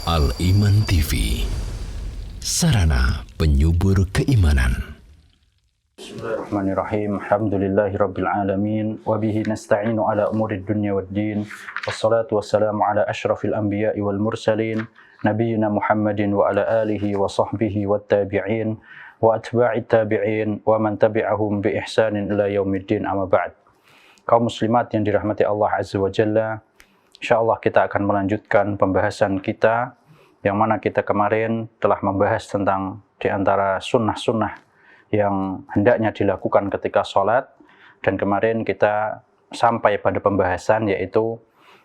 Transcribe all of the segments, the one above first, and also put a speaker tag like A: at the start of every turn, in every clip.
A: Al-Iman TV, sarana penyubur keimanan.
B: Bismillahirrahmanirrahim. Alhamdulillahirabbil alamin wa bihi nasta'inu ala umurid dunya waddin. Wassalatu wassalamu ala asyrafil anbiya'i wal mursalin nabiyyina Muhammadin wa ala alihi wa sahbihi wat tabi'in wa atba'it tabi'in wa man tabi'ahum bi ihsanin ila yaumiddin, amma ba'd. Kaum muslimat yang dirahmati Allah Azza wa Jalla, insyaallah kita akan melanjutkan pembahasan kita yang mana kita kemarin telah membahas tentang di antara sunnah-sunnah yang hendaknya dilakukan ketika sholat, dan kemarin kita sampai pada pembahasan yaitu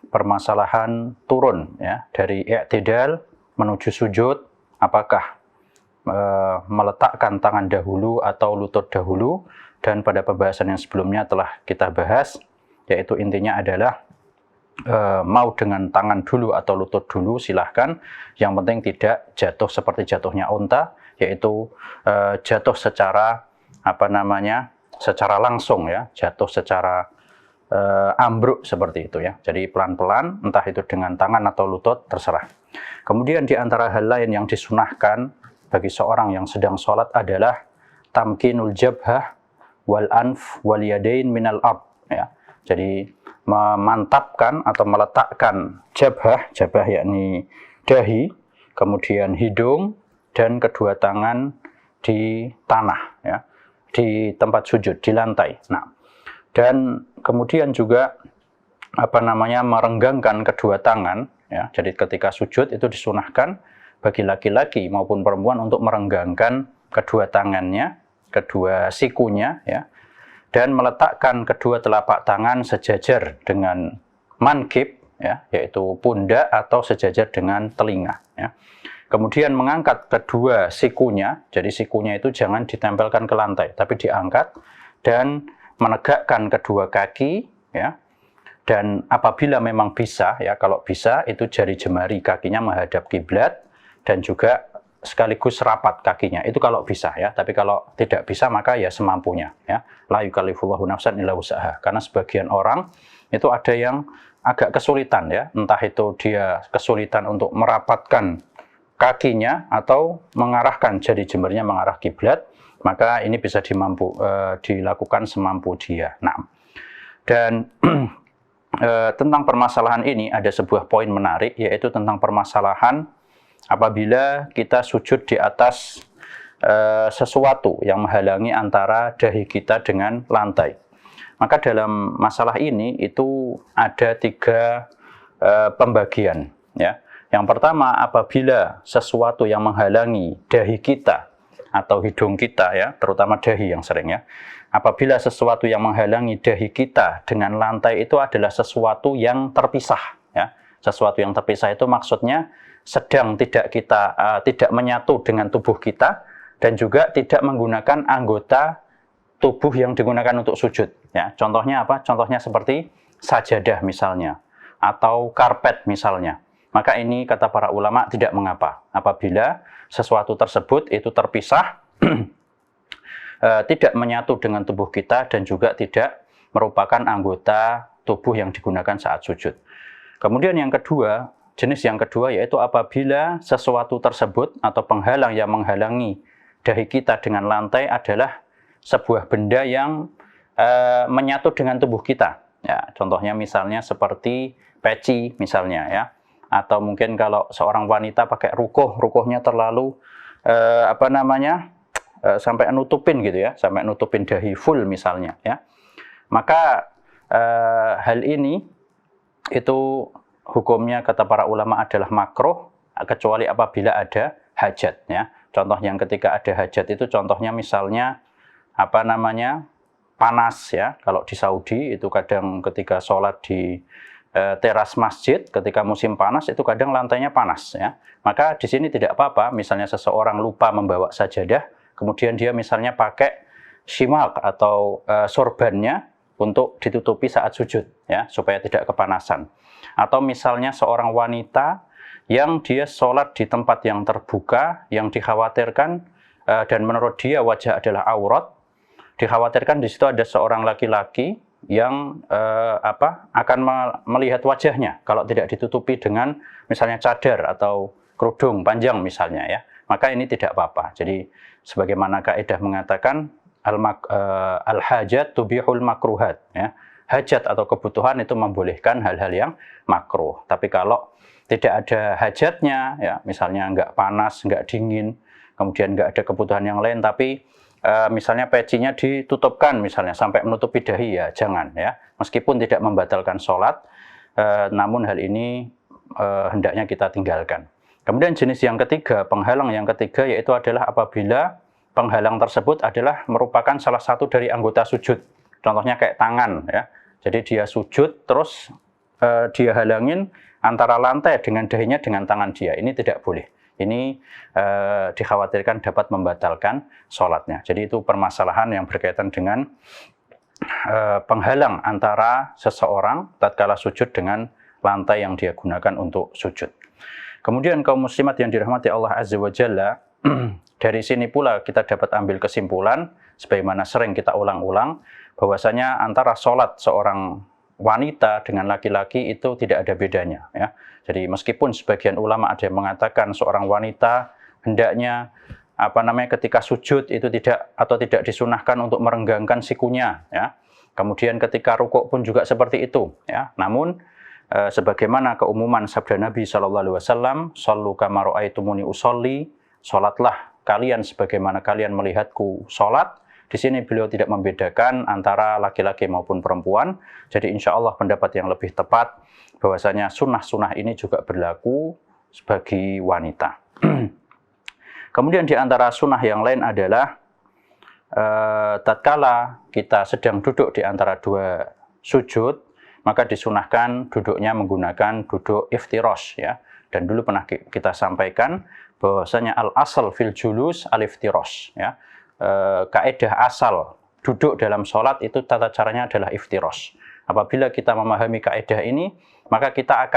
B: permasalahan turun ya dari i'tidal menuju sujud, apakah meletakkan tangan dahulu atau lutut dahulu, dan pada pembahasan yang sebelumnya telah kita bahas yaitu intinya adalah mau dengan tangan dulu atau lutut dulu silahkan, yang penting tidak jatuh seperti jatuhnya unta, yaitu jatuh secara secara langsung ya, jatuh secara ambruk seperti itu ya. Jadi pelan-pelan, entah itu dengan tangan atau lutut terserah. Kemudian di antara hal lain yang disunahkan bagi seorang yang sedang sholat adalah tamkinul jabhah wal anf wal yadain minal ard ya. Jadi memantapkan atau meletakkan jabhah yakni dahi, kemudian hidung dan kedua tangan di tanah ya, di tempat sujud, di lantai. Nah, dan kemudian juga merenggangkan kedua tangan ya. Jadi ketika sujud itu disunahkan bagi laki-laki maupun perempuan untuk merenggangkan kedua tangannya, kedua sikunya ya, dan meletakkan kedua telapak tangan sejajar dengan mankib ya, yaitu pundak atau sejajar dengan telinga ya. Kemudian mengangkat kedua sikunya, jadi sikunya itu jangan ditempelkan ke lantai tapi diangkat, dan menegakkan kedua kaki ya. Dan apabila memang bisa ya, kalau bisa itu jari jemari kakinya menghadap kiblat dan juga sekaligus rapat kakinya, itu kalau bisa ya. Tapi kalau tidak bisa maka ya semampunya ya. La yukallifullahu nafsan illa wus'aha. Karena sebagian orang itu ada yang agak kesulitan ya, entah itu dia kesulitan untuk merapatkan kakinya atau mengarahkan jari jemarinya mengarah kiblat, maka ini bisa dilakukan semampu dia. Nah, dan tentang permasalahan ini ada sebuah poin menarik, yaitu tentang permasalahan apabila kita sujud di atas sesuatu yang menghalangi antara dahi kita dengan lantai. Maka dalam masalah ini itu ada tiga pembagian ya. Yang pertama, apabila sesuatu yang menghalangi dahi kita atau hidung kita ya, terutama dahi yang sering ya. Apabila sesuatu yang menghalangi dahi kita dengan lantai itu adalah sesuatu yang terpisah ya. Sesuatu yang terpisah itu maksudnya sedang tidak menyatu dengan tubuh kita, dan juga tidak menggunakan anggota tubuh yang digunakan untuk sujud ya. Contohnya apa? Contohnya seperti sajadah misalnya, atau karpet misalnya. Maka ini kata para ulama tidak mengapa apabila sesuatu tersebut itu terpisah, tidak menyatu dengan tubuh kita, dan juga tidak merupakan anggota tubuh yang digunakan saat sujud. Kemudian yang kedua, jenis yang kedua yaitu apabila sesuatu tersebut atau penghalang yang menghalangi dahi kita dengan lantai adalah sebuah benda yang menyatu dengan tubuh kita ya. Contohnya misalnya seperti peci misalnya ya, atau mungkin kalau seorang wanita pakai rukohnya terlalu sampai nutupin gitu ya, sampai nutupin dahi full misalnya ya. Maka hal ini itu hukumnya kata para ulama adalah makruh, kecuali apabila ada hajat ya. Contoh yang ketika ada hajat itu contohnya misalnya panas ya. Kalau di Saudi itu kadang ketika sholat di teras masjid ketika musim panas itu kadang lantainya panas ya. Maka di sini tidak apa-apa misalnya seseorang lupa membawa sajadah, kemudian dia misalnya pakai shimak atau sorbannya untuk ditutupi saat sujud ya, supaya tidak kepanasan. Atau misalnya seorang wanita yang dia sholat di tempat yang terbuka, yang dikhawatirkan dan menurut dia wajah adalah aurat, dikhawatirkan di situ ada seorang laki-laki yang akan melihat wajahnya kalau tidak ditutupi dengan misalnya cadar atau kerudung panjang misalnya ya, maka ini tidak apa-apa. Jadi sebagaimana kaidah mengatakan al-hajat tubihul makruhat ya. Hajat atau kebutuhan itu membolehkan hal-hal yang makruh. Tapi kalau tidak ada hajatnya ya, misalnya nggak panas, nggak dingin, kemudian nggak ada kebutuhan yang lain, tapi misalnya pecinya ditutupkan misalnya sampai menutupi dahi, ya jangan ya. Meskipun tidak membatalkan sholat, namun hal ini hendaknya kita tinggalkan. Kemudian jenis yang ketiga, penghalang yang ketiga, yaitu adalah apabila penghalang tersebut adalah merupakan salah satu dari anggota sujud. Contohnya kayak tangan ya. Jadi dia sujud terus dia halangin antara lantai dengan dahinya dengan tangan dia. Ini tidak boleh. Ini dikhawatirkan dapat membatalkan sholatnya. Jadi itu permasalahan yang berkaitan dengan penghalang antara seseorang tatkala sujud dengan lantai yang dia gunakan untuk sujud. Kemudian kaum muslimat yang dirahmati Allah Azza wa Jalla, dari sini pula kita dapat ambil kesimpulan, sebagaimana sering kita ulang-ulang, bahwasanya antara sholat seorang wanita dengan laki-laki itu tidak ada bedanya ya. Jadi meskipun sebagian ulama ada yang mengatakan seorang wanita hendaknya ketika sujud itu tidak disunahkan untuk merenggangkan sikunya ya. Kemudian ketika rukuk pun juga seperti itu ya. Namun sebagaimana keumuman sabda Nabi SAW, "Shallu kama ra'aitumuni usolli", salatlah kalian sebagaimana kalian melihatku salat. Di sini beliau tidak membedakan antara laki-laki maupun perempuan. Jadi insya Allah pendapat yang lebih tepat bahwasanya sunnah-sunnah ini juga berlaku bagi wanita. Kemudian di antara sunnah yang lain adalah tatkala kita sedang duduk di antara dua sujud, maka disunahkan duduknya menggunakan duduk iftirash ya. Dan dulu pernah kita sampaikan bahwasanya al-asal fil julus al-iftirash ya. Kaidah asal duduk dalam sholat itu tata caranya adalah iftirash. Apabila kita memahami kaidah ini, maka kita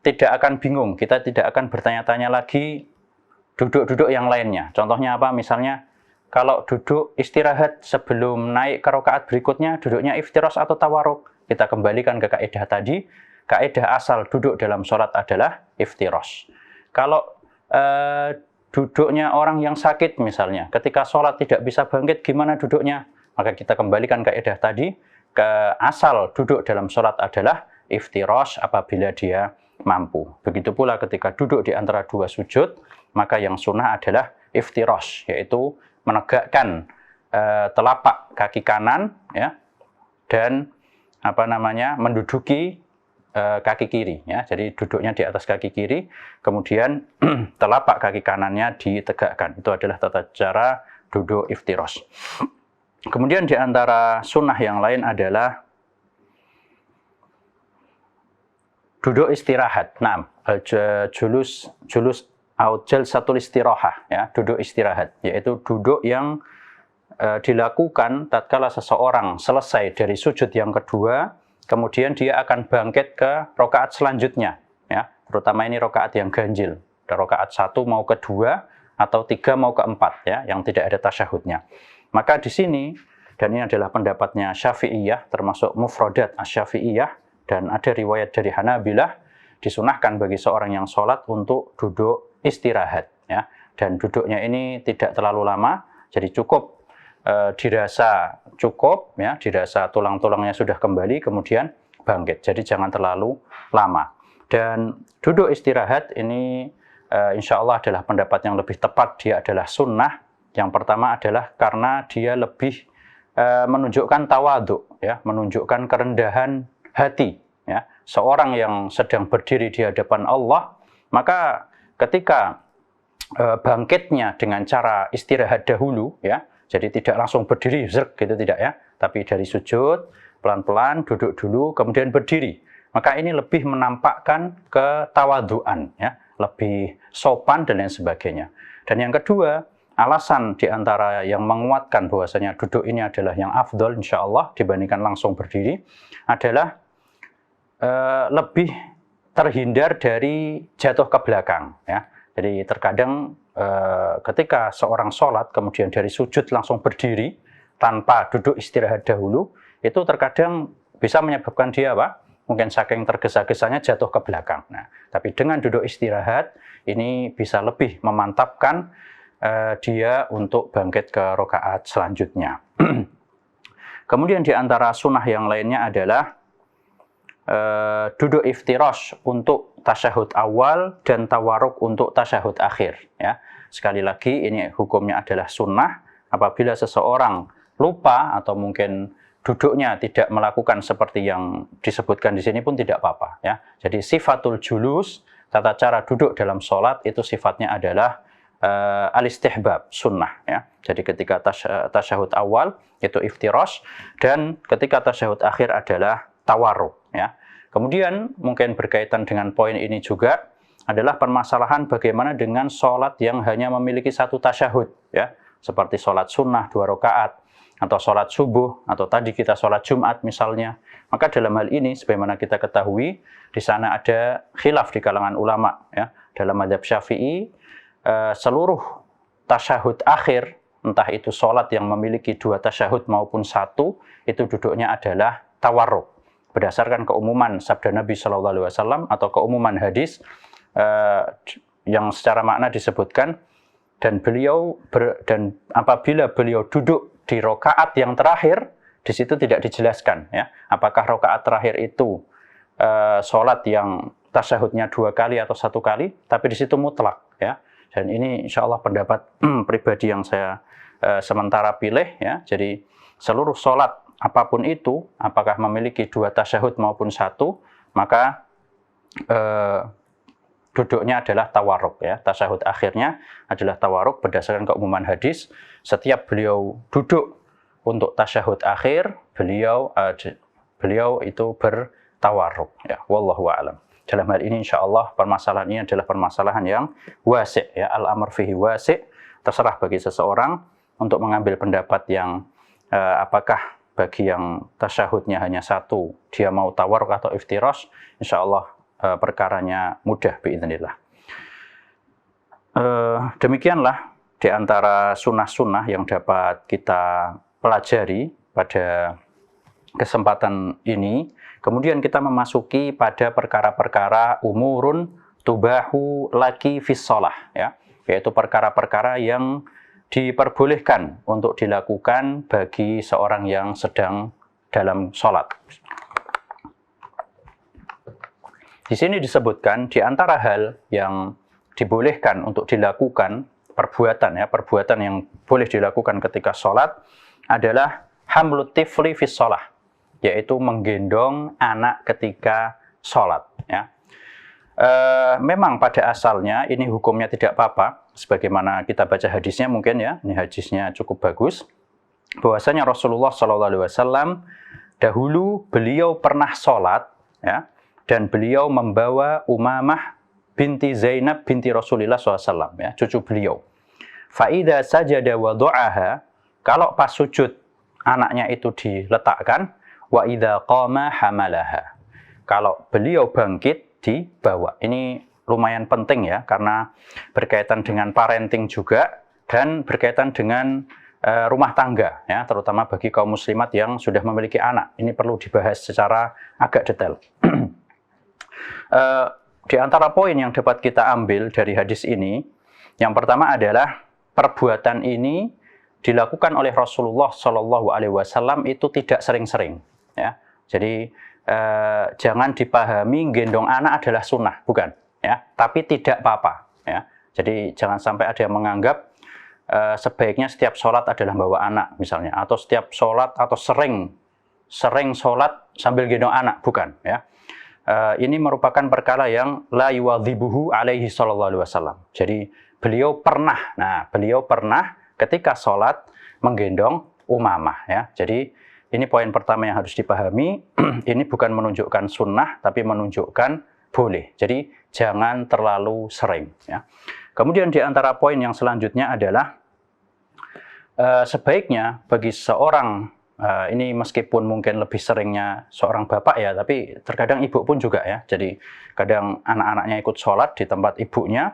B: tidak akan bingung, kita tidak akan bertanya-tanya lagi duduk-duduk yang lainnya. Contohnya apa? Misalnya kalau duduk istirahat sebelum naik ke rakaat berikutnya, duduknya iftirash atau tawarruk. Kita kembalikan ke kaidah tadi, kaidah asal duduk dalam sholat adalah iftirash. Kalau duduknya orang yang sakit misalnya, ketika sholat tidak bisa bangkit, gimana duduknya? Maka kita kembalikan kaidah tadi, ke asal duduk dalam sholat adalah iftirash apabila dia mampu. Begitu pula ketika duduk di antara dua sujud, maka yang sunnah adalah iftirash, yaitu menegakkan telapak kaki kanan ya, dan menduduki kaki kiri ya. Jadi duduknya di atas kaki kiri, kemudian telapak kaki kanannya ditegakkan. Itu adalah tata cara duduk iftirash. Kemudian di antara sunnah yang lain adalah duduk istirahat. Nah, julus au jalsatul istirahah ya, duduk istirahat, yaitu duduk yang dilakukan tatkala seseorang selesai dari sujud yang kedua, kemudian dia akan bangkit ke rakaat selanjutnya ya, terutama ini rakaat yang ganjil, rakaat 1 mau ke 2 atau 3 mau ke 4 ya, yang tidak ada tasyahudnya. Maka di sini, dan ini adalah pendapatnya Syafi'iyah, termasuk mufradat asy-Syafi'iyah, dan ada riwayat dari Hanabilah, disunahkan bagi seorang yang sholat untuk duduk istirahat ya, dan duduknya ini tidak terlalu lama, jadi cukup dirasa cukup ya, dirasa tulang-tulangnya sudah kembali, kemudian bangkit. Jadi jangan terlalu lama. Dan duduk istirahat ini insya Allah adalah pendapat yang lebih tepat, dia adalah sunnah. Yang pertama adalah karena dia lebih menunjukkan tawadhu ya, menunjukkan kerendahan hati ya. Seorang yang sedang berdiri di hadapan Allah, maka ketika bangkitnya dengan cara istirahat dahulu ya, jadi tidak langsung berdiri zerk gitu, tidak ya, tapi dari sujud pelan-pelan duduk dulu kemudian berdiri, maka ini lebih menampakkan ketawadhuan ya, lebih sopan dan lain sebagainya. Dan yang kedua, alasan diantara yang menguatkan bahwasanya duduk ini adalah yang afdol insyaallah dibandingkan langsung berdiri adalah lebih terhindar dari jatuh ke belakang ya. Jadi terkadang ketika seorang sholat kemudian dari sujud langsung berdiri tanpa duduk istirahat dahulu, itu terkadang bisa menyebabkan dia mungkin saking tergesa-gesanya jatuh ke belakang. Nah, tapi dengan duduk istirahat ini bisa lebih memantapkan dia untuk bangkit ke rakaat selanjutnya. Kemudian di antara sunnah yang lainnya adalah duduk iftirash untuk tasyahud awal dan tawarruk untuk tasyahud akhir. Ya. Sekali lagi ini hukumnya adalah sunnah. Apabila seseorang lupa atau mungkin duduknya tidak melakukan seperti yang disebutkan di sini pun tidak apa-apa. Ya. Jadi sifatul julus, tata cara duduk dalam sholat itu sifatnya adalah al-istihbab, sunnah. Ya. Jadi ketika tasyahud awal itu iftirash dan ketika tasyahud akhir adalah tawarruk. Ya. Kemudian mungkin berkaitan dengan poin ini juga adalah permasalahan bagaimana dengan sholat yang hanya memiliki satu tasyahud. Ya. Seperti sholat sunnah 2 rakaat atau sholat subuh atau tadi kita sholat Jumat misalnya. Maka dalam hal ini sebagaimana kita ketahui di sana ada khilaf di kalangan ulama. Ya. Dalam mazhab Syafi'i seluruh tasyahud akhir, entah itu sholat yang memiliki 2 tasyahud maupun 1, itu duduknya adalah tawarruk. Berdasarkan keumuman sabda Nabi SAW atau keumuman hadis yang secara makna disebutkan, dan apabila beliau duduk di rakaat yang terakhir, di situ tidak dijelaskan, ya, apakah rakaat terakhir itu sholat yang tasyahudnya 2 kali atau 1 kali, tapi di situ mutlak, ya. Dan ini insya Allah pendapat pribadi yang saya sementara pilih, ya. Jadi seluruh sholat apapun itu, apakah memiliki 2 tasyahud maupun 1, maka duduknya adalah tawarruk, ya. Tasyahud akhirnya adalah tawarruk berdasarkan keumuman hadis. Setiap beliau duduk untuk tasyahud akhir, beliau itu bertawarruk, ya. Wallahu a'lam. Dalam hal ini insyaallah permasalahan ini adalah permasalahan yang wasi', ya, al-amr fihi wasi', terserah bagi seseorang untuk mengambil pendapat yang apakah bagi yang tasyahudnya hanya 1 dia mau tawarruk atau iftirash, insyaallah perkaranya mudah biidznillah. Demikianlah di antara sunnah-sunnah yang dapat kita pelajari pada kesempatan ini. Kemudian kita memasuki pada perkara-perkara umurun tubahu laki fis shalah, ya, yaitu perkara-perkara yang diperbolehkan untuk dilakukan bagi seorang yang sedang dalam sholat. Di sini disebutkan di antara hal yang dibolehkan untuk dilakukan, perbuatan yang boleh dilakukan ketika sholat adalah hamlut tifli fis shalah, yaitu menggendong anak ketika sholat, ya. Memang pada asalnya ini hukumnya tidak apa-apa, sebagaimana kita baca hadisnya mungkin, ya, ini hadisnya cukup bagus, bahwasanya Rasulullah SAW dahulu beliau pernah sholat, ya, dan beliau membawa Umamah binti Zainab binti Rasulullah SAW, ya, cucu beliau. Fa'idha sajada wa du'aha, kalau pas sujud anaknya itu diletakkan, wa idza qama hamalaha, kalau beliau bangkit dibawa. Ini lumayan penting, ya, karena berkaitan dengan parenting juga dan berkaitan dengan rumah tangga, ya, terutama bagi kaum muslimat yang sudah memiliki anak. Ini perlu dibahas secara agak detail. Di antara poin yang dapat kita ambil dari hadis ini, yang pertama adalah perbuatan ini dilakukan oleh Rasulullah SAW itu tidak sering-sering, ya. Jadi jangan dipahami gendong anak adalah sunnah, bukan, ya, tapi tidak apa-apa, ya. Jadi jangan sampai ada yang menganggap sebaiknya setiap sholat adalah bawa anak misalnya, atau setiap sholat atau sering sholat sambil gendong anak, bukan, ya. Ini merupakan perkara yang la yuwadzibuhu alaihi sallallahu alaihi wasallam. Jadi beliau pernah ketika sholat menggendong Umamah, ya. Jadi ini poin pertama yang harus dipahami. Ini bukan menunjukkan sunnah, tapi menunjukkan boleh. Jadi jangan terlalu sering, ya. Kemudian di antara poin yang selanjutnya adalah sebaiknya bagi seorang, ini meskipun mungkin lebih seringnya seorang bapak, ya, tapi terkadang ibu pun juga, ya. Jadi kadang anak-anaknya ikut sholat di tempat ibunya,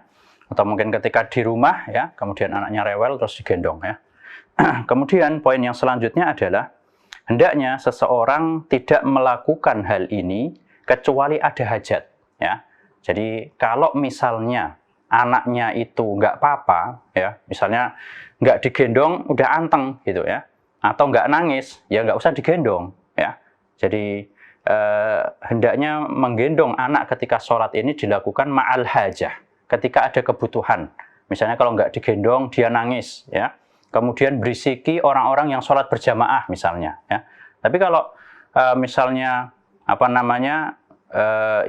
B: atau mungkin ketika di rumah, ya, kemudian anaknya rewel terus digendong, ya. Kemudian poin yang selanjutnya adalah hendaknya seseorang tidak melakukan hal ini kecuali ada hajat, ya. Jadi kalau misalnya anaknya itu nggak apa-apa, ya, misalnya nggak digendong udah anteng gitu ya, atau nggak nangis, ya nggak usah digendong, ya. Jadi hendaknya menggendong anak ketika sholat ini dilakukan ma'al hajah, ketika ada kebutuhan. Misalnya kalau nggak digendong dia nangis, ya. Kemudian berisiki orang-orang yang sholat berjamaah misalnya, ya. Tapi kalau misalnya apa namanya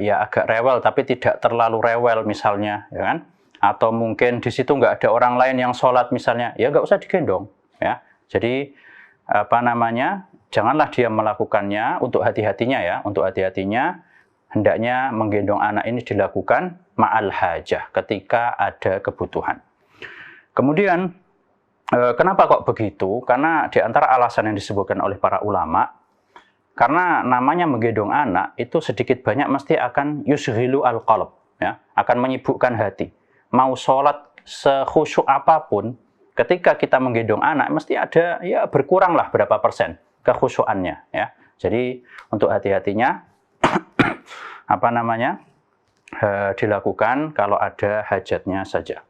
B: ya agak rewel tapi tidak terlalu rewel misalnya, ya kan? Atau mungkin di situ nggak ada orang lain yang sholat misalnya, ya nggak usah digendong, ya. Jadi apa namanya, janganlah dia melakukannya. Untuk hati-hatinya ya, untuk hati-hatinya hendaknya menggendong anak ini dilakukan ma'al hajah, ketika ada kebutuhan. Kemudian kenapa kok begitu? Karena di antara alasan yang disebutkan oleh para ulama, karena namanya menggendong anak itu sedikit banyak mesti akan yushghilu al-qalb, ya, akan menyibukkan hati. Mau sholat sekhusyuk apapun, ketika kita menggendong anak mesti ada, ya berkuranglah berapa persen kekhusyuannya, ya. Jadi untuk hati-hatinya apa namanya dilakukan kalau ada hajatnya saja.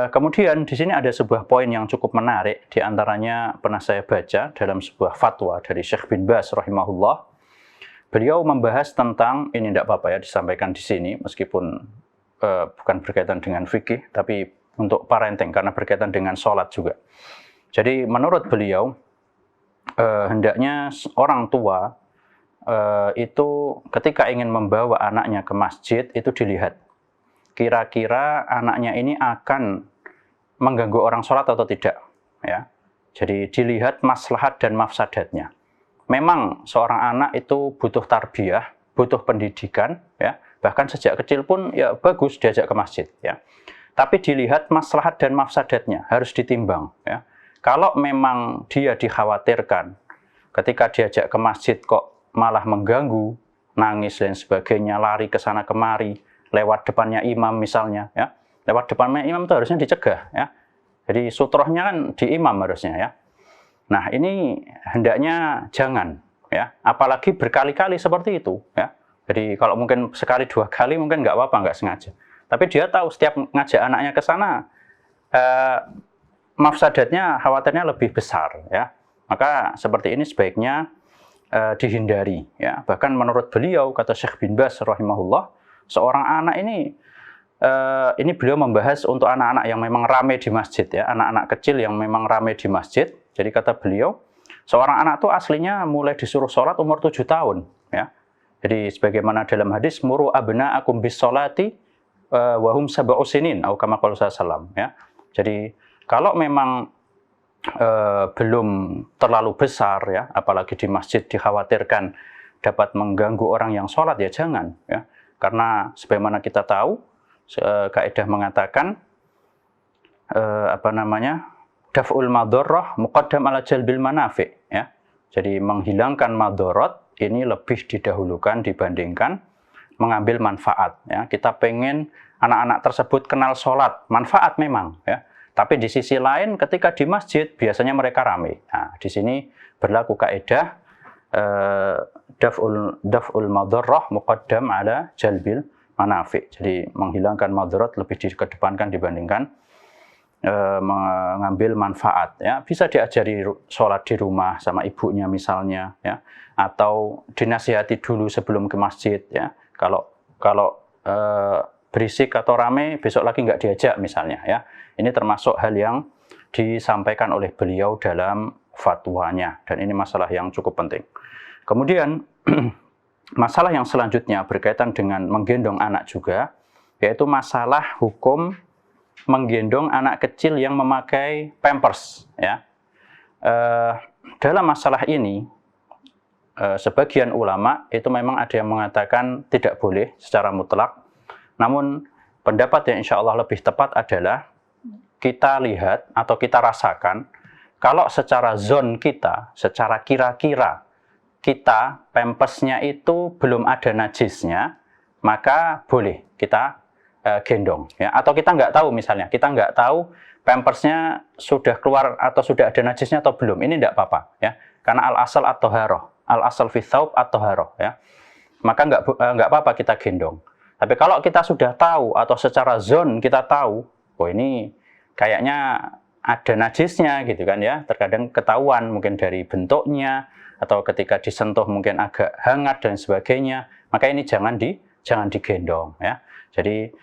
B: Kemudian di sini ada sebuah poin yang cukup menarik, di antaranya pernah saya baca dalam sebuah fatwa dari Syekh bin Baz rahimahullah. Beliau membahas tentang, ini tidak apa-apa ya disampaikan di sini meskipun bukan berkaitan dengan fikih, tapi untuk parenting karena berkaitan dengan sholat juga. Jadi menurut beliau hendaknya orang tua itu ketika ingin membawa anaknya ke masjid itu dilihat kira-kira anaknya ini akan mengganggu orang sholat atau tidak, ya. Jadi dilihat maslahat dan mafsadatnya. Memang seorang anak itu butuh tarbiyah, butuh pendidikan, ya. Bahkan sejak kecil pun ya bagus diajak ke masjid, ya. Tapi dilihat maslahat dan mafsadatnya, harus ditimbang, ya. Kalau memang dia dikhawatirkan ketika diajak ke masjid kok malah mengganggu, nangis dan sebagainya, lari ke sana kemari, lewat depannya imam misalnya, ya. Lewat depannya imam itu harusnya dicegah, ya. Jadi sutrohnya kan di imam harusnya, ya. Nah, ini hendaknya jangan, ya. Apalagi berkali-kali seperti itu, ya. Jadi kalau mungkin sekali dua kali mungkin nggak apa-apa, nggak sengaja. Tapi dia tahu setiap ngajak anaknya ke sana mafsadatnya, khawatirnya lebih besar, ya. Maka seperti ini sebaiknya dihindari, ya. Bahkan menurut beliau, kata Syekh bin Baz rahimahullah, seorang anak ini beliau membahas untuk anak-anak yang memang ramai di masjid, ya, anak-anak kecil yang memang ramai di masjid. Jadi kata beliau, seorang anak itu aslinya mulai disuruh sholat umur 7 tahun, ya. Jadi sebagaimana dalam hadis, muru abna'akum bis sholati wa hum sab'u sinin, atau kama qala sallallahu, ya. Jadi kalau memang belum terlalu besar, ya, apalagi di masjid dikhawatirkan dapat mengganggu orang yang sholat, ya jangan, ya. Karena sebagaimana kita tahu, kaidah mengatakan apa namanya, daf'ul madharrah muqaddam ala jalbil manafi', ya. Jadi menghilangkan madharat ini lebih didahulukan dibandingkan mengambil manfaat, ya. Kita pengen anak-anak tersebut kenal sholat, manfaat memang, ya. Tapi di sisi lain ketika di masjid biasanya mereka ramai. Nah, di sini berlaku kaidah daf'ul madharrah muqaddam ala jalbil manafi'. Jadi menghilangkan madharat lebih dikedepankan dibandingkan mengambil manfaat, ya. Bisa diajari sholat di rumah sama ibunya misalnya, ya, atau dinasihati dulu sebelum ke masjid, ya. Kalau berisik atau rame besok lagi nggak diajak misalnya, ya. Ini termasuk hal yang disampaikan oleh beliau dalam fatwanya, dan ini masalah yang cukup penting. Kemudian masalah yang selanjutnya berkaitan dengan menggendong anak juga, yaitu masalah hukum menggendong anak kecil yang memakai pampers, ya. Dalam masalah ini sebagian ulama itu memang ada yang mengatakan tidak boleh secara mutlak. Namun pendapat yang insya Allah lebih tepat adalah kita lihat atau kita rasakan, kalau secara zon kita, secara kira-kira kita pampersnya itu belum ada najisnya, maka boleh kita gendong, ya. Atau kita nggak tahu, misalnya kita nggak tahu pampersnya sudah keluar atau sudah ada najisnya atau belum, ini nggak apa-apa, ya. Karena al-asal at-thaharah, al-asal fi thawb at-thaharah, ya. maka nggak apa-apa kita gendong. Tapi kalau kita sudah tahu atau secara zon kita tahu, oh ini kayaknya ada najisnya gitu kan ya, terkadang ketahuan mungkin dari bentuknya atau ketika disentuh mungkin agak hangat dan sebagainya, maka ini jangan digendong ya. Jadi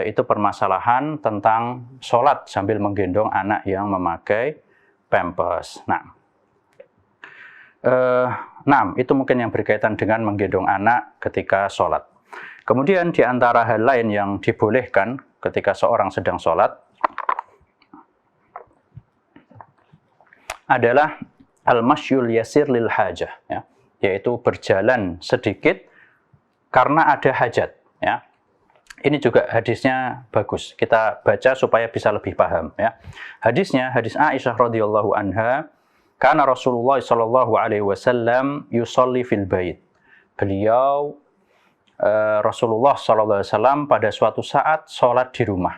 B: itu permasalahan tentang sholat sambil menggendong anak yang memakai pampers. Nah, itu mungkin yang berkaitan dengan menggendong anak ketika sholat. Kemudian di antara hal lain yang dibolehkan ketika seorang sedang sholat adalah al-masyul yasir lil hajah, ya, yaitu berjalan sedikit karena ada hajat. Ya. Ini juga hadisnya bagus. Kita baca supaya bisa lebih paham. Ya. Hadisnya hadis Aisyah radhiyallahu anha, karena Rasulullah sallallahu alaihi wasallam yusolli fil bait. Beliau Rasulullah sallallahu alaihi wasallam pada suatu saat sholat di rumah.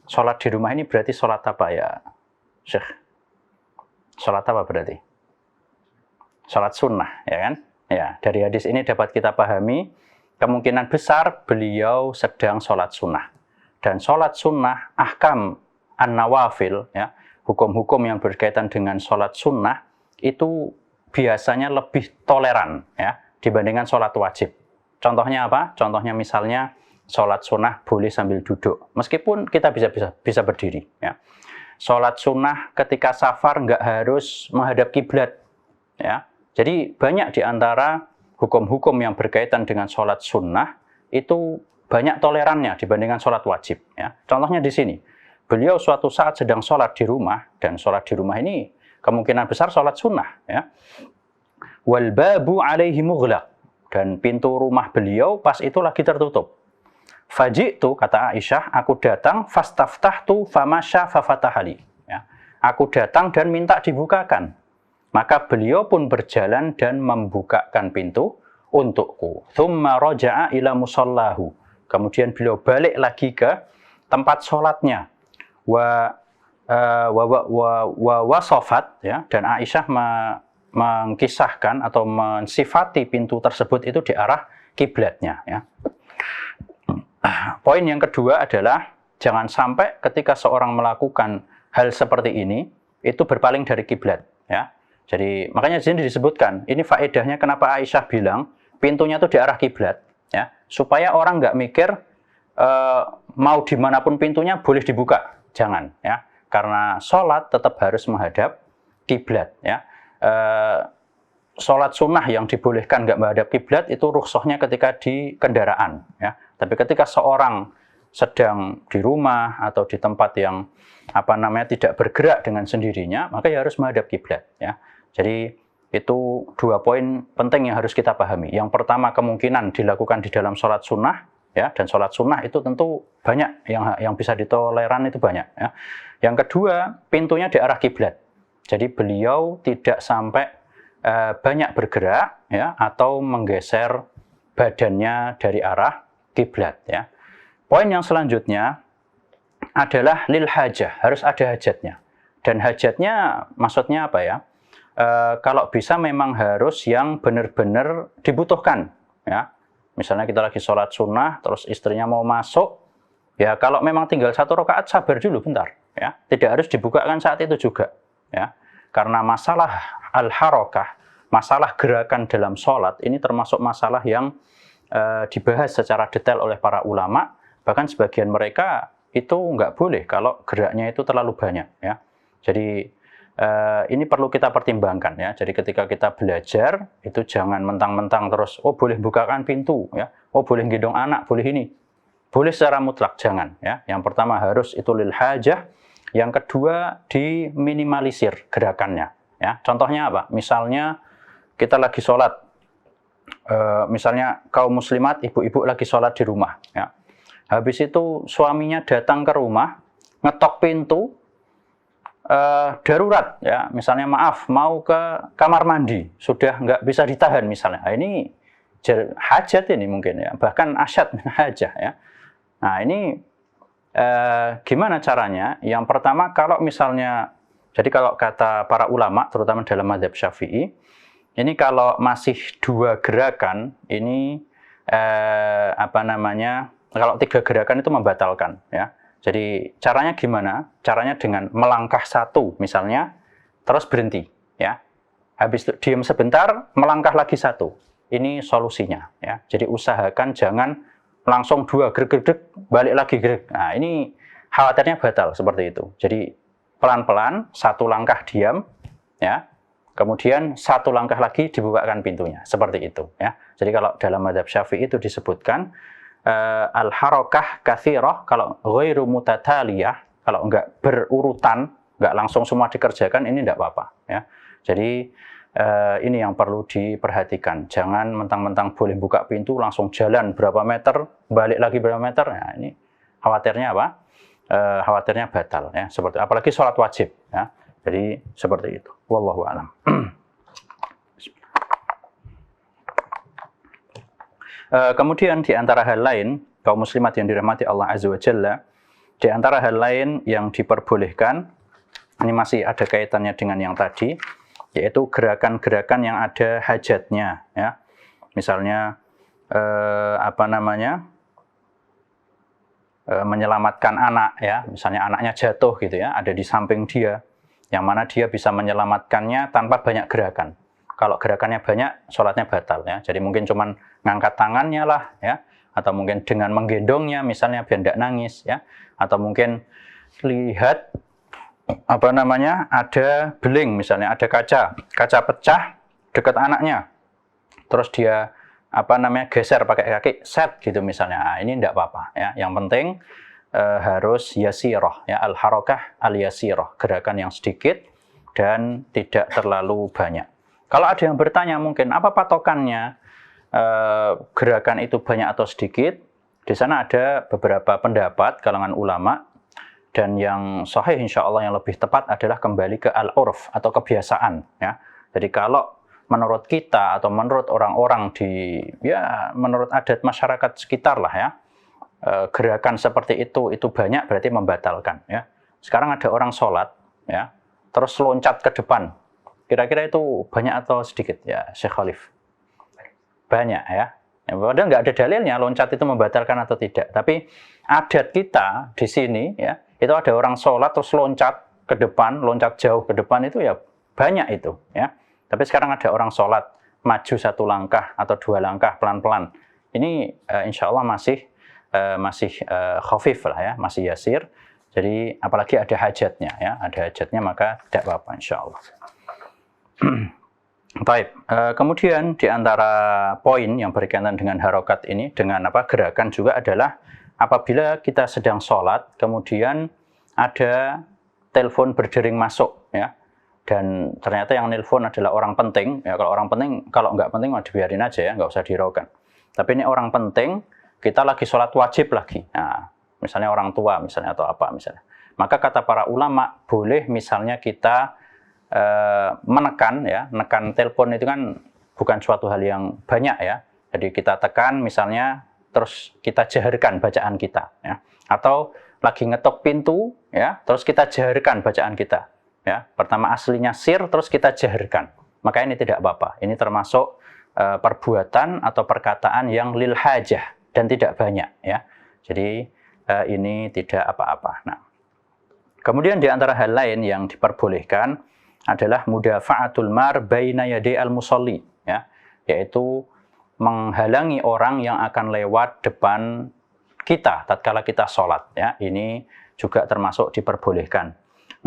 B: Sholat di rumah ini berarti sholat apa ya, Syekh? Sholat apa berarti? Sholat sunnah, ya kan? Ya, dari hadis ini dapat kita pahami kemungkinan besar beliau sedang sholat sunnah. Dan sholat sunnah, ahkam an-nawafil, ya, hukum-hukum yang berkaitan dengan sholat sunnah itu biasanya lebih toleran ya dibandingkan sholat wajib. Contohnya apa? Contohnya misalnya sholat sunnah boleh sambil duduk, meskipun kita bisa berdiri. Ya. Sholat sunnah ketika safar nggak harus menghadap kiblat. Ya. Jadi banyak di antara hukum-hukum yang berkaitan dengan sholat sunnah itu banyak tolerannya dibandingkan sholat wajib. Ya. Contohnya di sini, beliau suatu saat sedang sholat di rumah, dan sholat di rumah ini kemungkinan besar sholat sunnah. Ya. Wal babu alaihi mughlaq, dan pintu rumah beliau pas itu lagi tertutup. Faji'tu, kata Aisyah, aku datang, fastaftahtu famasya fafatahali. Ya. Aku datang dan minta dibukakan. Maka beliau pun berjalan dan membukakan pintu untukku. Thumma raja'a ila musallahu. Kemudian beliau balik lagi ke tempat sholatnya. Wasofat, ya, dan Aisyah mengkisahkan atau mensifati pintu tersebut itu di arah kiblatnya. Ya. Poin yang kedua adalah jangan sampai ketika seorang melakukan hal seperti ini itu berpaling dari kiblat. Ya. Jadi makanya di sini disebutkan ini faedahnya kenapa Aisyah bilang pintunya itu di arah kiblat, ya, supaya orang nggak mikir mau dimanapun pintunya boleh dibuka, jangan, ya, karena sholat tetap harus menghadap kiblat. Ya. Sholat sunnah yang dibolehkan nggak menghadap kiblat itu rukhsahnya ketika di kendaraan, ya. Tapi ketika seorang sedang di rumah atau di tempat yang tidak bergerak dengan sendirinya, maka ya harus menghadap kiblat. Ya. Jadi itu dua poin penting yang harus kita pahami. Yang pertama, kemungkinan dilakukan di dalam sholat sunnah, ya, dan sholat sunnah itu tentu banyak yang bisa ditoleran, itu banyak. Ya. Yang kedua, pintunya di arah kiblat. Jadi beliau tidak sampai banyak bergerak, ya, atau menggeser badannya dari arah kiblat. Ya. Poin yang selanjutnya adalah lil hajah, harus ada hajatnya. Dan hajatnya maksudnya apa ya? Kalau bisa memang harus yang benar-benar dibutuhkan. Ya. Misalnya kita lagi sholat sunnah, terus istrinya mau masuk, ya kalau memang tinggal 1 rakaat sabar dulu bentar. Ya. Tidak harus dibukakan saat itu juga. Ya. Karena masalah al-harakah, masalah gerakan dalam sholat, ini termasuk masalah yang dibahas secara detail oleh para ulama. Bahkan sebagian mereka itu nggak boleh kalau geraknya itu terlalu banyak. Ya. Jadi ini perlu kita pertimbangkan, ya. Jadi ketika kita belajar itu jangan mentang-mentang terus boleh bukakan pintu, ya, boleh gendong anak, boleh ini, boleh secara mutlak, jangan. Ya. Yang pertama harus itu lil hajah, yang kedua diminimalisir gerakannya. Ya. Contohnya apa? Misalnya kita lagi sholat, misalnya kaum muslimat, ibu-ibu lagi sholat di rumah. Ya. Habis itu suaminya datang ke rumah, ngetok pintu. Darurat, ya, misalnya maaf mau ke kamar mandi, sudah nggak bisa ditahan misalnya. Nah, ini hajat ini mungkin, ya, bahkan asyad hajah. Ya. Nah ini gimana caranya? Yang pertama, kalau misalnya, jadi kalau kata para ulama terutama dalam mazhab Syafi'i, ini kalau masih 2 gerakan ini kalau 3 gerakan itu membatalkan, ya. Jadi caranya gimana? Caranya dengan melangkah 1 misalnya, terus berhenti, ya. Habis itu diam sebentar, melangkah lagi 1. Ini solusinya, ya. Jadi usahakan jangan langsung 2 greg, balik lagi greg. Nah, ini khawatirnya batal seperti itu. Jadi pelan-pelan 1 langkah diam, ya. Kemudian 1 langkah lagi dibukakan pintunya, seperti itu, ya. Jadi kalau dalam mazhab Syafi'i itu disebutkan al-harakah katsirah, kalau ghairu mutataliyah, kalau enggak berurutan, enggak langsung semua dikerjakan, ini enggak apa-apa, ya. Jadi ini yang perlu diperhatikan. Jangan mentang-mentang boleh buka pintu langsung jalan berapa meter, balik lagi berapa meter. Nah, ini khawatirnya apa? Khawatirnya batal, ya. Seperti apalagi sholat wajib, ya. Jadi seperti itu. Wallahu a'lam. Kemudian di antara hal lain, kaum muslimat yang dirahmati Allah Azza wa Jalla, di antara hal lain yang diperbolehkan, ini masih ada kaitannya dengan yang tadi, yaitu gerakan-gerakan yang ada hajatnya, ya. Misalnya menyelamatkan anak, ya. Misalnya anaknya jatuh gitu, ya, ada di samping dia, yang mana dia bisa menyelamatkannya tanpa banyak gerakan. Kalau gerakannya banyak, sholatnya batal, ya. Jadi mungkin cuman ngangkat tangannya lah, ya, atau mungkin dengan menggendongnya, misalnya biar tidak nangis, ya, atau mungkin lihat ada beling, misalnya ada kaca pecah dekat anaknya, terus dia geser pakai kaki, set gitu misalnya. Nah, ini tidak apa-apa, ya. Yang penting harus yasirah, ya, al-harakah al-yasirah, gerakan yang sedikit dan tidak terlalu banyak. Kalau ada yang bertanya mungkin apa patokannya gerakan itu banyak atau sedikit? Di sana ada beberapa pendapat kalangan ulama, dan yang sahih insya Allah yang lebih tepat adalah kembali ke al-urf atau kebiasaan, ya. Jadi kalau menurut kita atau menurut orang-orang menurut adat masyarakat sekitar lah, ya, gerakan seperti itu banyak berarti membatalkan, ya. Sekarang ada orang sholat, ya, terus loncat ke depan. Kira-kira itu banyak atau sedikit, ya, Syekh Khalif? Banyak, ya. Padahal nggak ada dalilnya loncat itu membatalkan atau tidak. Tapi adat kita di sini, ya, itu ada orang sholat terus loncat ke depan, loncat jauh ke depan, itu ya banyak itu, ya. Tapi sekarang ada orang sholat maju 1 langkah atau 2 langkah pelan-pelan. Ini insya Allah masih khafif lah, ya, masih yasir. Jadi apalagi ada hajatnya, ya, ada hajatnya maka tidak apa-apa insya Allah. Baik, kemudian di antara poin yang berkaitan dengan harokat ini, dengan gerakan juga adalah apabila kita sedang sholat, kemudian ada telepon berdering masuk, ya, dan ternyata yang nelpon adalah orang penting, ya. Kalau orang penting, kalau nggak penting dibiarin aja, ya, nggak usah dihiraukan. Tapi ini orang penting, kita lagi sholat wajib lagi, nah, misalnya orang tua misalnya atau apa misalnya, maka kata para ulama boleh misalnya kita menekan telepon itu kan bukan suatu hal yang banyak, ya. Jadi kita tekan misalnya terus kita jaharkan bacaan kita, ya. Atau lagi ngetok pintu, ya, terus kita jaharkan bacaan kita, ya. Pertama aslinya sir terus kita jaharkan. Maka ini tidak apa-apa. Ini termasuk perbuatan atau perkataan yang lil hajah dan tidak banyak, ya. Jadi ini tidak apa-apa. Nah, kemudian di antara hal lain yang diperbolehkan adalah mudafa'atul mar baina yaday al-musalli, ya, yaitu menghalangi orang yang akan lewat depan kita tatkala kita sholat, ya. Ini juga termasuk diperbolehkan.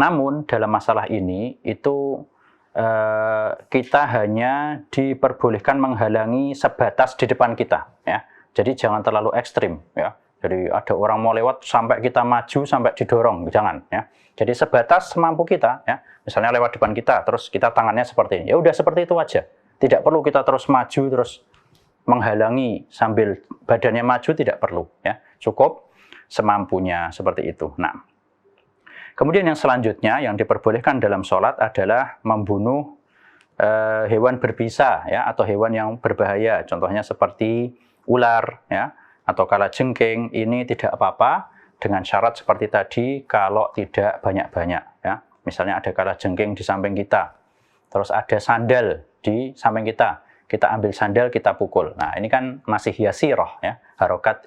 B: Namun dalam masalah ini itu kita hanya diperbolehkan menghalangi sebatas di depan kita, ya. Jadi jangan terlalu ekstrim, ya. Jadi ada orang mau lewat sampai kita maju sampai didorong, jangan, ya. Jadi sebatas semampu kita, ya. Misalnya lewat depan kita, terus kita tangannya seperti ini. Ya udah seperti itu aja. Tidak perlu kita terus maju, terus menghalangi sambil badannya maju, tidak perlu, ya. Cukup semampunya seperti itu. Nah, kemudian yang selanjutnya yang diperbolehkan dalam sholat adalah membunuh hewan berbisa, ya, atau hewan yang berbahaya. Contohnya seperti ular, ya, atau kalajengking. Ini tidak apa-apa dengan syarat seperti tadi, kalau tidak banyak-banyak, ya. Misalnya ada kalajengking di samping kita, terus ada sandal di samping kita. kita ambil sandal, kita pukul. Nah, ini kan masih yasirah ya, harokat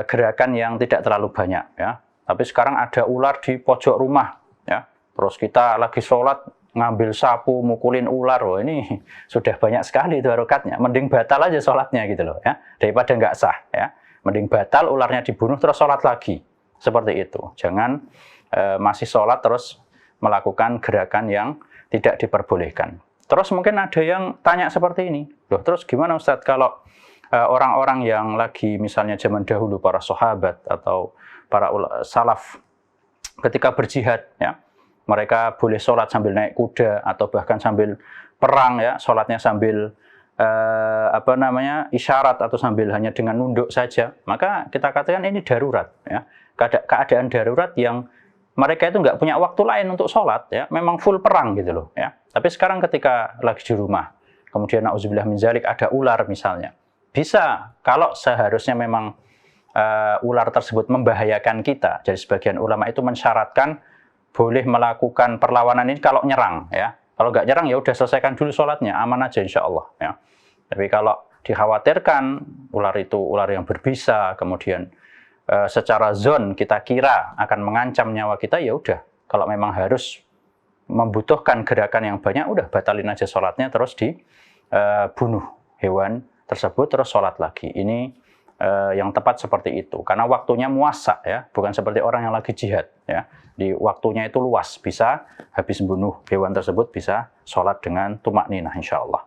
B: gerakan yang tidak terlalu banyak ya. Tapi sekarang ada ular di pojok rumah ya. Terus kita lagi sholat ngambil sapu mukulin ular, wah ini sudah banyak sekali itu harokatnya. Mending batal aja sholatnya gitu loh ya, daripada nggak sah ya. Mending batal, ularnya dibunuh terus sholat lagi. Seperti itu. Jangan masih sholat terus melakukan gerakan yang tidak diperbolehkan. Terus mungkin ada yang tanya seperti ini, loh terus gimana Ustadz kalau orang-orang yang lagi misalnya zaman dahulu para sahabat atau para salaf ketika berjihad ya, mereka boleh sholat sambil naik kuda atau bahkan sambil perang ya, sholatnya sambil isyarat atau sambil hanya dengan nunduk saja, maka kita katakan ini darurat ya, keadaan darurat yang mereka itu nggak punya waktu lain untuk sholat ya, memang full perang gitu loh ya. Tapi sekarang ketika lagi di rumah, kemudian na'udzubillah min dzalik ada ular misalnya, bisa kalau seharusnya memang ular tersebut membahayakan kita. Jadi sebagian ulama itu mensyaratkan boleh melakukan perlawanan ini kalau nyerang ya. Kalau nggak nyerang ya udah selesaikan dulu sholatnya, aman aja insya Allah ya. Tapi kalau dikhawatirkan ular itu ular yang berbisa, kemudian secara zon kita kira akan mengancam nyawa kita, ya udah kalau memang harus membutuhkan gerakan yang banyak, udah batalin aja sholatnya terus dibunuh hewan tersebut terus sholat lagi. Ini yang tepat seperti itu karena waktunya muasa ya, bukan seperti orang yang lagi jihad ya. Di waktunya itu luas, bisa habis membunuh hewan tersebut bisa sholat dengan tumak ninah insya Allah.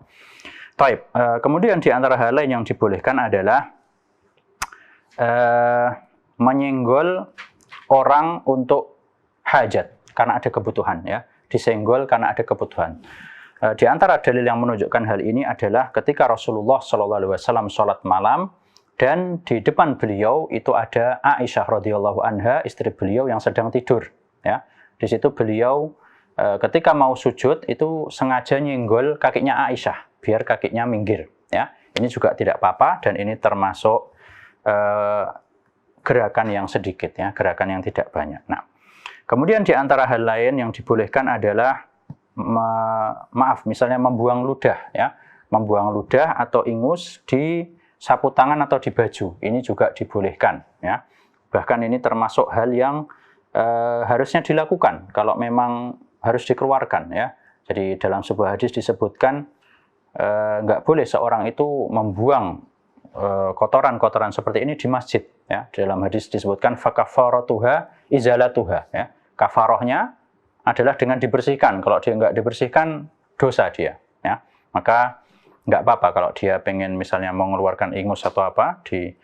B: Taib. Kemudian di antara hal lain yang dibolehkan adalah menyenggol orang untuk hajat karena ada kebutuhan ya, disenggol karena ada kebutuhan. Di antara dalil yang menunjukkan hal ini adalah ketika Rasulullah SAW sholat malam dan di depan beliau itu ada Aisyah radhiyallahu anha, istri beliau yang sedang tidur ya. Di situ beliau ketika mau sujud itu sengaja nyenggol kakinya Aisyah biar kakinya minggir ya. Ini juga tidak apa-apa dan ini termasuk gerakan yang sedikit ya, gerakan yang tidak banyak. Nah, kemudian di antara hal lain yang dibolehkan adalah misalnya membuang ludah ya, membuang ludah atau ingus di sapu tangan atau di baju. Ini juga dibolehkan ya. Bahkan ini termasuk hal yang harusnya dilakukan kalau memang harus dikeluarkan ya. Jadi dalam sebuah hadis disebutkan nggak boleh seorang itu membuang kotoran-kotoran seperti ini di masjid ya. Dalam hadis disebutkan fakafaratuha izalatuha ya. Kafarohnya adalah dengan dibersihkan. Kalau dia nggak dibersihkan, dosa dia ya. Maka nggak apa-apa kalau dia pengen misalnya mau mengeluarkan ingus atau apa di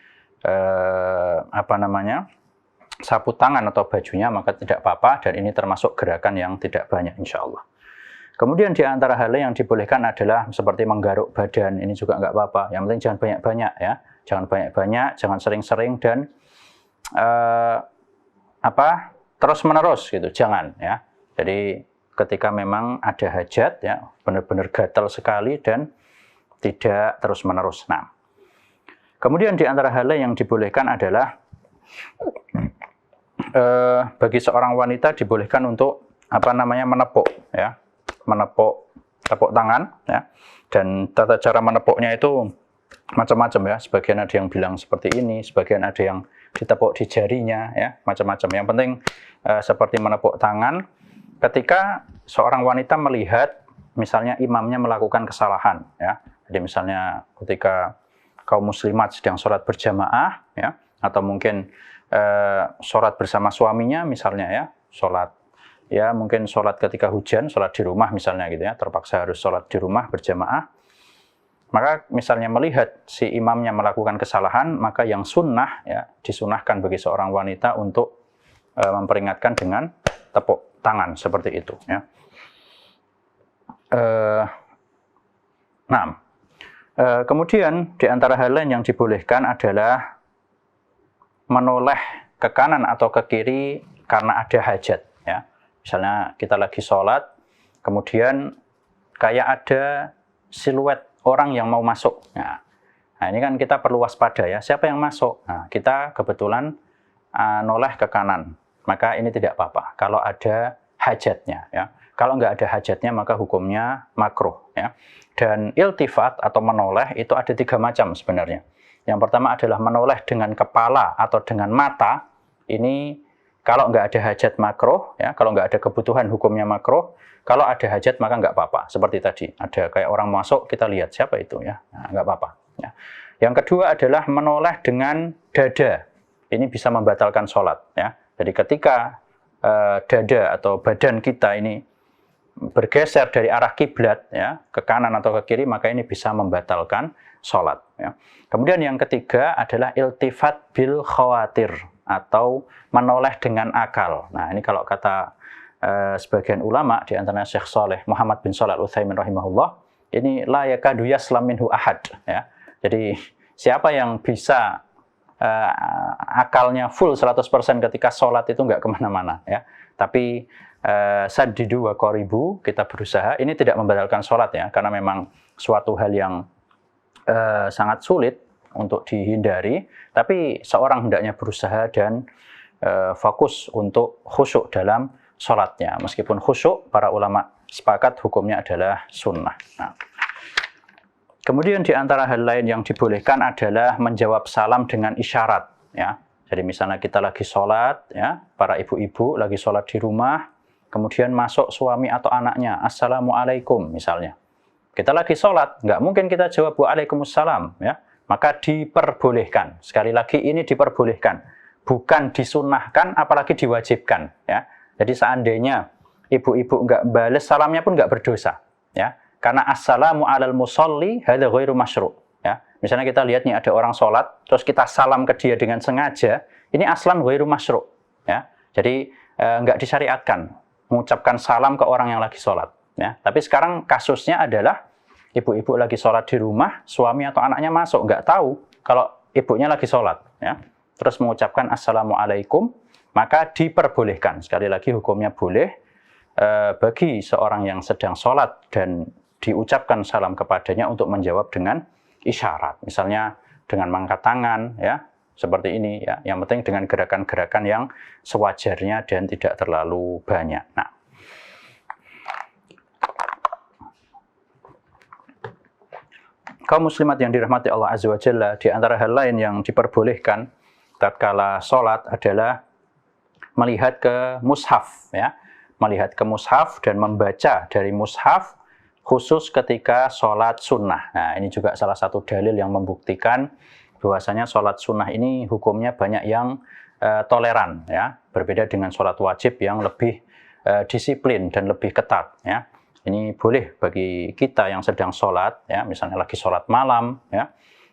B: sapu tangan atau bajunya, maka tidak apa-apa dan ini termasuk gerakan yang tidak banyak insya Allah. Kemudian di antara hal yang dibolehkan adalah seperti menggaruk badan, ini juga nggak apa-apa. Yang penting jangan banyak-banyak ya, jangan banyak-banyak, jangan sering-sering dan terus-menerus gitu, jangan ya. Jadi ketika memang ada hajat ya, benar-benar gatal sekali dan tidak terus-menerus. Nah, kemudian di antara hal yang dibolehkan adalah bagi seorang wanita dibolehkan untuk menepuk ya, tepuk tangan ya. Dan tata cara menepuknya itu macam-macam ya. Sebagian ada yang bilang seperti ini, sebagian ada yang ditepuk di jarinya ya, macam-macam. Yang penting seperti menepuk tangan ketika seorang wanita melihat misalnya imamnya melakukan kesalahan ya. Jadi misalnya ketika kaum muslimat sedang sholat berjamaah ya, atau mungkin sholat bersama suaminya misalnya ya, mungkin sholat ketika hujan, sholat di rumah misalnya gitu ya, terpaksa harus sholat di rumah berjamaah. Maka misalnya melihat si imamnya melakukan kesalahan, maka yang sunnah ya, disunahkan bagi seorang wanita untuk memperingatkan dengan tepuk tangan seperti itu ya. Kemudian di antara hal lain yang dibolehkan adalah menoleh ke kanan atau ke kiri karena ada hajat ya. Misalnya kita lagi sholat, kemudian kayak ada siluet orang yang mau masuk. Nah, ini kan kita perlu waspada ya, siapa yang masuk? Nah, kita kebetulan noleh ke kanan, maka ini tidak apa-apa kalau ada hajatnya ya. Kalau nggak ada hajatnya maka hukumnya makruh, ya. Dan iltifat atau menoleh itu ada 3 macam sebenarnya. Yang pertama adalah menoleh dengan kepala atau dengan mata. Ini kalau nggak ada hajat makruh, ya, kalau nggak ada kebutuhan hukumnya makruh. Kalau ada hajat maka nggak apa-apa. Seperti tadi, ada kayak orang masuk, kita lihat siapa itu, ya, nah, nggak apa-apa. Ya. Yang kedua adalah menoleh dengan dada. Ini bisa membatalkan sholat. Ya. Jadi ketika dada atau badan kita ini bergeser dari arah kiblat, ya, ke kanan atau ke kiri, maka ini bisa membatalkan sholat. Ya. Kemudian yang ketiga adalah iltifat bil khawatir atau menoleh dengan akal. Nah, ini kalau kata sebagian ulama, di antaranya Syekh Saleh Muhammad bin Shalih Al-Utsaimin rahimahullah, ini la yakadu yaslam minhu ahad, ya. Jadi siapa yang bisa akalnya full 100% ketika sholat itu nggak kemana-mana, ya. Tapi saddidu wa qaribu, kita berusaha, ini tidak membatalkan sholat, ya, karena memang suatu hal yang sangat sulit untuk dihindari, tapi seorang hendaknya berusaha dan fokus untuk khusyuk dalam sholatnya. Meskipun khusyuk, para ulama sepakat hukumnya adalah sunnah. Nah. Kemudian di antara hal lain yang dibolehkan adalah menjawab salam dengan isyarat. Ya. Jadi misalnya kita lagi sholat, ya, para ibu-ibu lagi sholat di rumah, kemudian masuk suami atau anaknya, Assalamualaikum misalnya. Kita lagi sholat, nggak mungkin kita jawab Waalaikumsalam. Ya. Maka diperbolehkan. Sekali lagi ini diperbolehkan. Bukan disunnahkan, apalagi diwajibkan. Ya. Jadi seandainya ibu-ibu nggak balas salamnya pun nggak berdosa, ya. Karena assalamu alal musolli hadza ghairu masyru', ya. Misalnya kita lihat nih ada orang sholat, terus kita salam ke dia dengan sengaja, ini aslan ghairu masyru', ya. Jadi nggak disyariatkan mengucapkan salam ke orang yang lagi sholat, ya. Tapi sekarang kasusnya adalah ibu-ibu lagi sholat di rumah, suami atau anaknya masuk, nggak tahu kalau ibunya lagi sholat, ya. Terus mengucapkan assalamualaikum, maka diperbolehkan. Sekali lagi hukumnya boleh bagi seorang yang sedang sholat dan diucapkan salam kepadanya untuk menjawab dengan isyarat. Misalnya dengan mengangkat tangan, ya, seperti ini, ya. Yang penting dengan gerakan-gerakan yang sewajarnya dan tidak terlalu banyak. Nah, kaum muslimat yang dirahmati Allah Azza wa Jalla, di antara hal lain yang diperbolehkan tatkala sholat adalah melihat ke mushaf, ya, melihat ke mushaf dan membaca dari mushaf khusus ketika sholat sunnah. Nah, ini juga salah satu dalil yang membuktikan bahwasanya sholat sunnah ini hukumnya banyak yang toleran, ya, berbeda dengan sholat wajib yang lebih disiplin dan lebih ketat, ya. Ini boleh bagi kita yang sedang sholat, ya, misalnya lagi sholat malam, ya,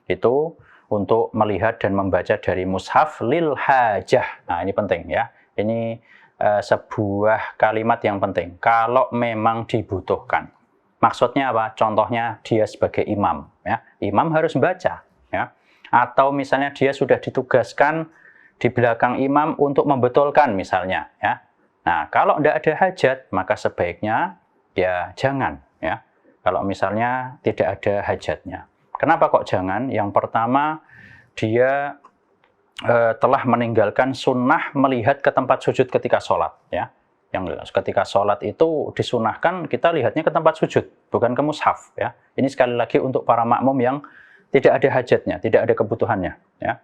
B: itu untuk melihat dan membaca dari mushaf lil hajah. Nah, ini penting, ya. Ini sebuah kalimat yang penting. Kalau memang dibutuhkan. Maksudnya apa? Contohnya dia sebagai imam. Ya. Imam harus baca. Ya. Atau misalnya dia sudah ditugaskan di belakang imam untuk membetulkan misalnya. Ya. Nah, kalau tidak ada hajat, maka sebaiknya ya jangan. Ya. Kalau misalnya tidak ada hajatnya. Kenapa kok jangan? Yang pertama, dia telah meninggalkan sunnah melihat ke tempat sujud ketika sholat, ya. Yang ketika sholat itu disunahkan kita lihatnya ke tempat sujud, bukan ke mushaf, ya. Ini sekali lagi untuk para makmum yang tidak ada hajatnya, tidak ada kebutuhannya, ya.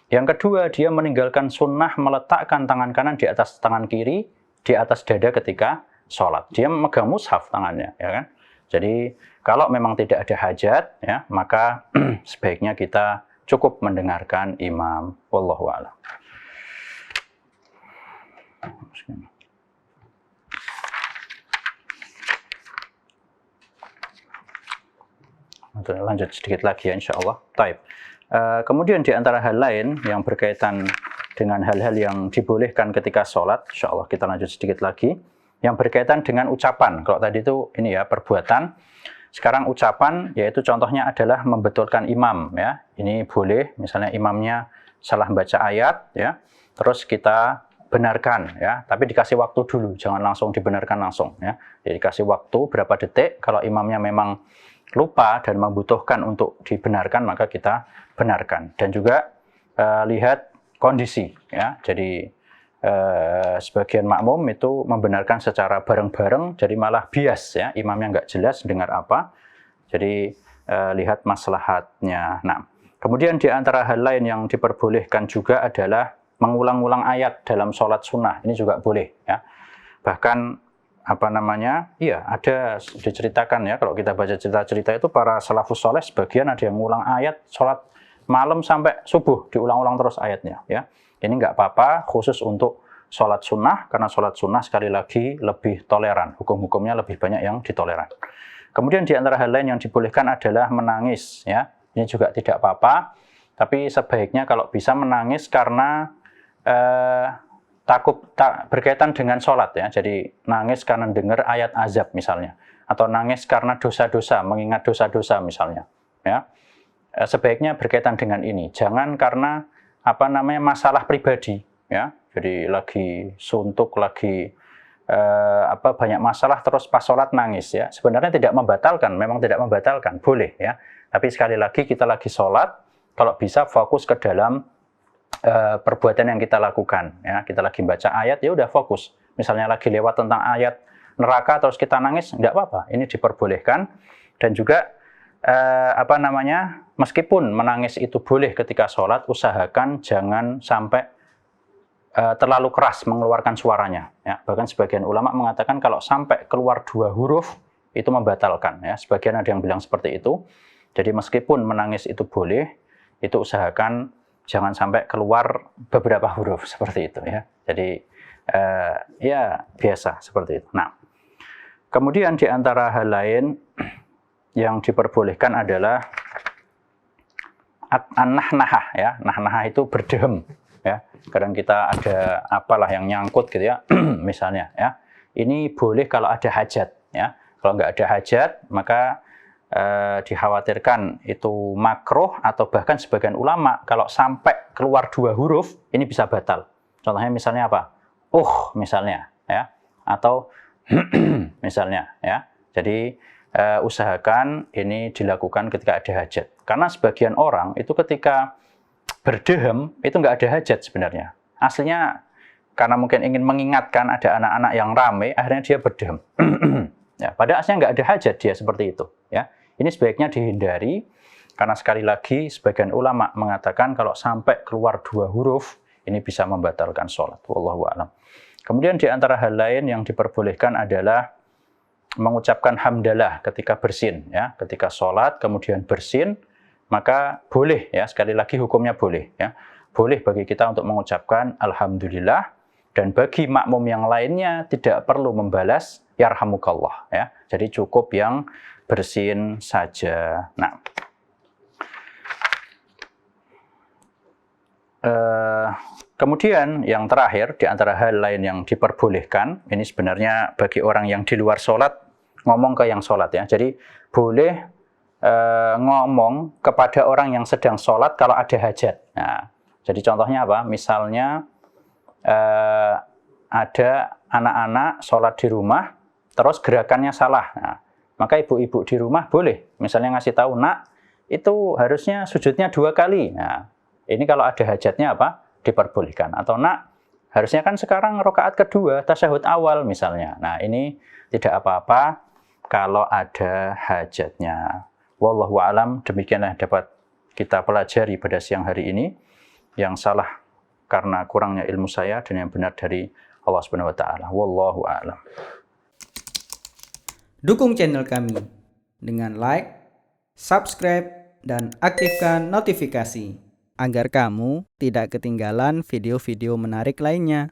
B: Yang kedua, dia meninggalkan sunnah meletakkan tangan kanan di atas tangan kiri, di atas dada ketika sholat. Dia memegang mushaf tangannya, ya kan. Jadi kalau memang tidak ada hajat, ya, maka sebaiknya kita cukup mendengarkan imam. Wallahu a'lam. Lanjut sedikit lagi ya, insya Allah. Taib. Kemudian di antara hal lain yang berkaitan dengan hal-hal yang dibolehkan ketika sholat, insya Allah kita lanjut sedikit lagi. Yang berkaitan dengan ucapan. Kalau tadi itu ini ya perbuatan. Sekarang ucapan, yaitu contohnya adalah membetulkan imam, ya. Ini boleh, misalnya imamnya salah baca ayat, ya. Terus kita benarkan, ya. Tapi dikasih waktu dulu, jangan langsung dibenarkan langsung, ya. Jadi dikasih waktu berapa detik. Kalau imamnya memang lupa dan membutuhkan untuk dibenarkan, maka kita benarkan. Dan juga lihat kondisi, ya. Jadi sebagian makmum itu membenarkan secara bareng-bareng, jadi malah bias ya, imamnya nggak jelas dengar apa. Jadi lihat maslahatnya. Nah, kemudian di antara hal lain yang diperbolehkan juga adalah mengulang-ulang ayat dalam sholat sunnah. Ini juga boleh ya. Bahkan iya ada diceritakan ya, kalau kita baca cerita-cerita itu para salafus soleh sebagian ada yang ngulang ayat sholat malam sampai subuh, diulang-ulang terus ayatnya ya. Ini nggak apa-apa, khusus untuk sholat sunnah, karena sholat sunnah sekali lagi lebih toleran, hukum-hukumnya lebih banyak yang ditoleran. Kemudian di antara hal lain yang dibolehkan adalah menangis ya. Ini juga tidak apa-apa, tapi sebaiknya kalau bisa menangis karena berkaitan dengan sholat ya. Jadi nangis karena dengar ayat azab misalnya, atau nangis karena dosa-dosa, mengingat dosa-dosa misalnya ya. Sebaiknya berkaitan dengan ini, jangan karena masalah pribadi ya. Jadi lagi suntuk, lagi banyak masalah terus pas sholat nangis ya. Sebenarnya tidak membatalkan, memang tidak membatalkan, boleh ya. Tapi sekali lagi kita lagi sholat, kalau bisa fokus ke dalam perbuatan yang kita lakukan ya. Kita lagi baca ayat, ya udah fokus. Misalnya lagi lewat tentang ayat neraka terus kita nangis, enggak apa-apa, ini diperbolehkan. Dan juga meskipun menangis itu boleh ketika sholat, usahakan jangan sampai terlalu keras mengeluarkan suaranya ya. Bahkan sebagian ulama mengatakan kalau sampai keluar 2 huruf itu membatalkan ya. Sebagian ada yang bilang seperti itu. Jadi meskipun menangis itu boleh, itu usahakan jangan sampai keluar beberapa huruf seperti itu ya. Jadi ya biasa seperti itu. Nah, kemudian di antara hal lain yang diperbolehkan adalah an-nahnahah ya. Nahnahah itu berdehem ya. Kadang kita ada apalah yang nyangkut gitu ya. Misalnya ya. Ini boleh kalau ada hajat ya. Kalau nggak ada hajat, maka dikhawatirkan itu makruh, atau bahkan sebagian ulama kalau sampai keluar 2 huruf ini bisa batal. Contohnya misalnya apa? Misalnya ya, atau misalnya ya. Jadi usahakan ini dilakukan ketika ada hajat. Karena sebagian orang itu ketika berdehem itu nggak ada hajat sebenarnya. Aslinya karena mungkin ingin mengingatkan ada anak-anak yang ramai, akhirnya dia berdehem. Ya, padahal aslinya nggak ada hajat dia seperti itu ya. Ini sebaiknya dihindari, karena sekali lagi sebagian ulama mengatakan kalau sampai keluar 2 huruf ini bisa membatalkan sholat. Wallahu a'lam. Kemudian di antara hal lain yang diperbolehkan adalah mengucapkan hamdalah ketika bersin ya. Ketika sholat kemudian bersin, maka boleh ya, sekali lagi hukumnya boleh ya. Boleh bagi kita untuk mengucapkan alhamdulillah, dan bagi makmum yang lainnya tidak perlu membalas yarhamukallah ya. Jadi cukup yang bersin saja. Nah, kemudian yang terakhir di antara hal lain yang diperbolehkan, ini sebenarnya bagi orang yang di luar sholat ngomong ke yang sholat ya. Jadi boleh ngomong kepada orang yang sedang sholat kalau ada hajat. Nah, jadi contohnya apa? Misalnya ada anak-anak sholat di rumah, terus gerakannya salah. Nah, maka ibu-ibu di rumah boleh misalnya ngasih tahu, nak, itu harusnya sujudnya 2 kali. Nah, ini kalau ada hajatnya apa? Diperbolehkan. Atau nak, harusnya kan sekarang rakaat kedua, tasyahud awal misalnya. Nah, ini tidak apa-apa kalau ada hajatnya. Wallahu a'lam, demikianlah dapat kita pelajari pada siang hari ini. Yang salah karena kurangnya ilmu saya, dan yang benar dari Allah Subhanahu wa taala. Wallahu a'lam.
C: Dukung channel kami dengan like, subscribe, dan aktifkan notifikasi agar kamu tidak ketinggalan video-video menarik lainnya.